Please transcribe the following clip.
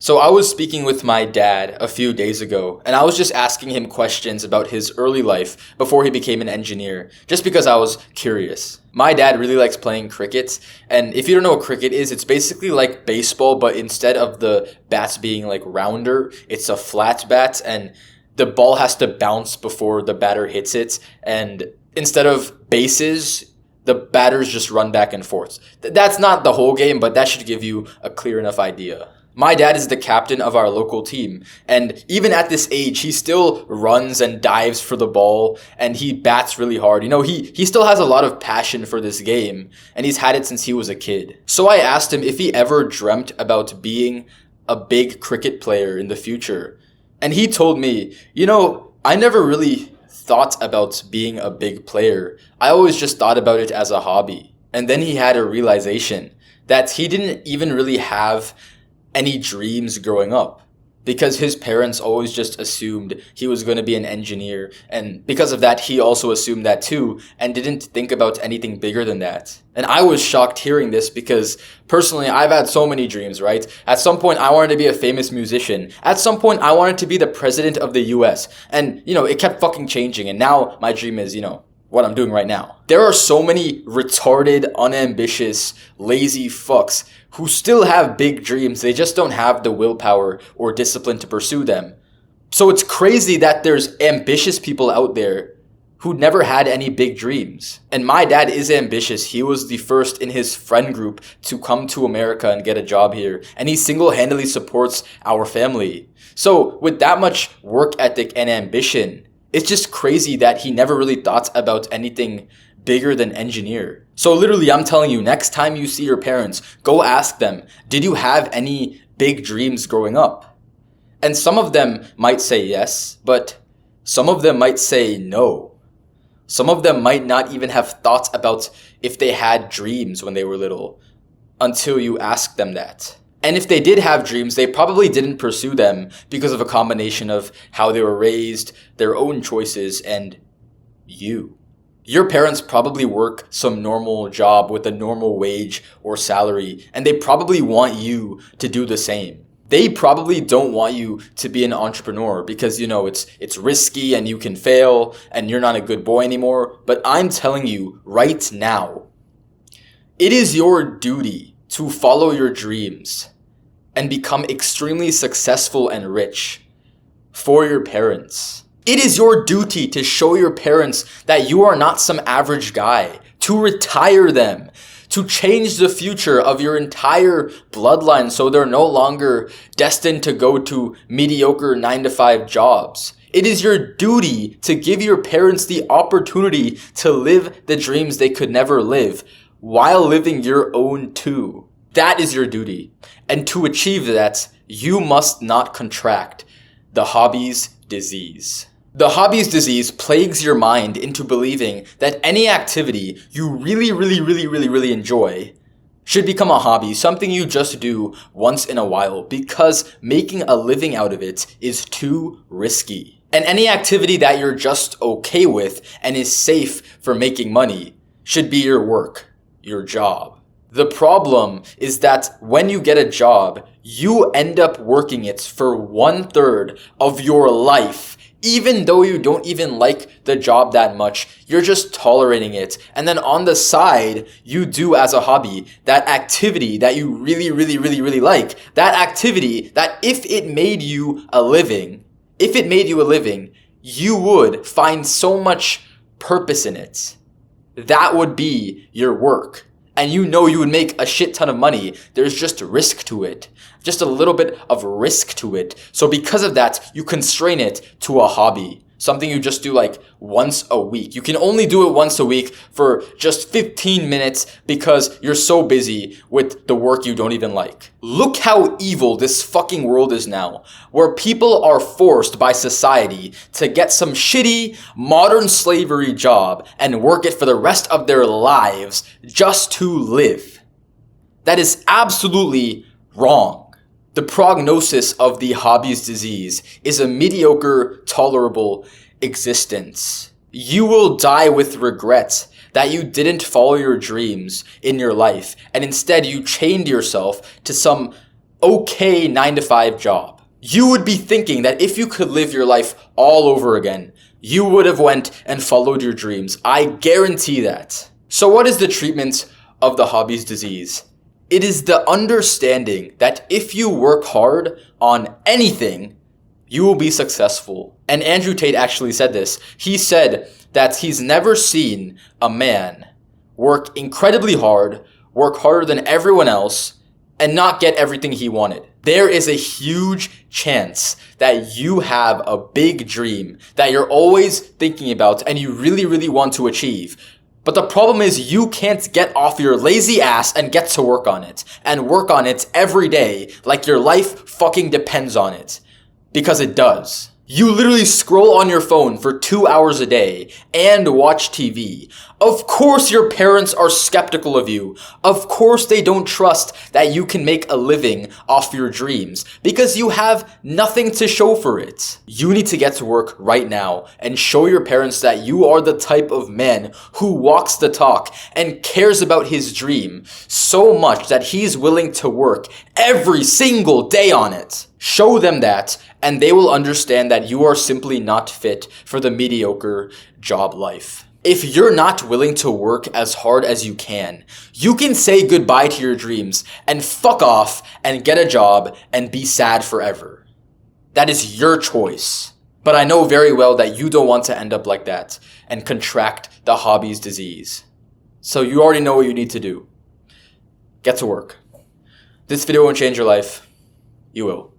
So I was speaking with my dad a few days ago, and I was just asking him questions about his early life before he became an engineer, just because I was curious. My dad really likes playing cricket, and if you don't know what cricket is, it's basically like baseball, but instead of the bats being like rounder, it's a flat bat, and the ball has to bounce before the batter hits it, and instead of bases, the batters just run back and forth. That's not the whole game, but that should give you a clear enough idea. My dad is the captain of our local team, and even at this age, he still runs and dives for the ball, and he bats really hard. He still has a lot of passion for this game, and he's had it since he was a kid. So I asked him if he ever dreamt about being a big cricket player in the future. And he told me, I never really thought about being a big player. I always just thought about it as a hobby. And then he had a realization that he didn't even really have any dreams growing up because his parents always just assumed he was going to be an engineer, and because of that he also assumed that too and didn't think about anything bigger than that. And I was shocked hearing this because personally I've had so many dreams, right? At some point I wanted to be a famous musician. At some point I wanted to be the president of the US, and it kept fucking changing, and now my dream is what I'm doing right now. There are so many retarded, unambitious, lazy fucks who still have big dreams. They just don't have the willpower or discipline to pursue them. So it's crazy that there's ambitious people out there who never had any big dreams. And my dad is ambitious. He was the first in his friend group to come to America and get a job here. And he single-handedly supports our family. So with that much work ethic and ambition, it's just crazy that he never really thought about anything bigger than engineer. So literally, I'm telling you, next time you see your parents, go ask them, did you have any big dreams growing up? And some of them might say yes, but some of them might say no. Some of them might not even have thought about if they had dreams when they were little until you ask them that. And if they did have dreams, they probably didn't pursue them because of a combination of how they were raised, their own choices, and you. Your parents probably work some normal job with a normal wage or salary, and they probably want you to do the same. They probably don't want you to be an entrepreneur because, it's risky and you can fail and you're not a good boy anymore. But I'm telling you right now, it is your duty to follow your dreams and become extremely successful and rich for your parents. It is your duty to show your parents that you are not some average guy, to retire them, to change the future of your entire bloodline so they're no longer destined to go to mediocre 9-to-5 jobs. It is your duty to give your parents the opportunity to live the dreams they could never live while living your own too. That is your duty. And to achieve that, you must not contract the Hobbies Disease. The Hobbies Disease plagues your mind into believing that any activity you really enjoy should become a hobby, something you just do once in a while because making a living out of it is too risky. And any activity that you're just okay with and is safe for making money should be your work, your job. The problem is that when you get a job, you end up working it for 1/3 of your life. Even though you don't even like the job that much, you're just tolerating it. And then on the side, you do as a hobby that activity that you really like. That activity that if it made you a living, you would find so much purpose in it. That would be your work. And you would make a shit ton of money. There's just risk to it. Just a little bit of risk to it. So because of that, you constrain it to a hobby. Something you just do like once a week. You can only do it once a week for just 15 minutes because you're so busy with the work you don't even like. Look how evil this fucking world is now, where people are forced by society to get some shitty modern slavery job and work it for the rest of their lives just to live. That is absolutely wrong. The prognosis of the Hobbies Disease is a mediocre, tolerable existence. You will die with regret that you didn't follow your dreams in your life and instead you chained yourself to some okay 9 to 5 job. You would be thinking that if you could live your life all over again, you would have went and followed your dreams. I guarantee that. So what is the treatment of the hobbies disease? It is the understanding that if you work hard on anything, you will be successful. And Andrew Tate actually said this. He said that he's never seen a man work incredibly hard, work harder than everyone else, and not get everything he wanted. There is a huge chance that you have a big dream that you're always thinking about and you really, really want to achieve. But the problem is you can't get off your lazy ass and get to work on it. And work on it every day like your life fucking depends on it. Because it does. You literally scroll on your phone for 2 hours a day and watch TV. Of course your parents are skeptical of you. Of course they don't trust that you can make a living off your dreams because you have nothing to show for it. You need to get to work right now and show your parents that you are the type of man who walks the talk and cares about his dream so much that he's willing to work every single day on it. Show them that, and they will understand that you are simply not fit for the mediocre job life. If you're not willing to work as hard as you can say goodbye to your dreams and fuck off and get a job and be sad forever. That is your choice. But I know very well that you don't want to end up like that and contract the hobbies disease. So you already know what you need to do. Get to work. This video won't change your life. You will.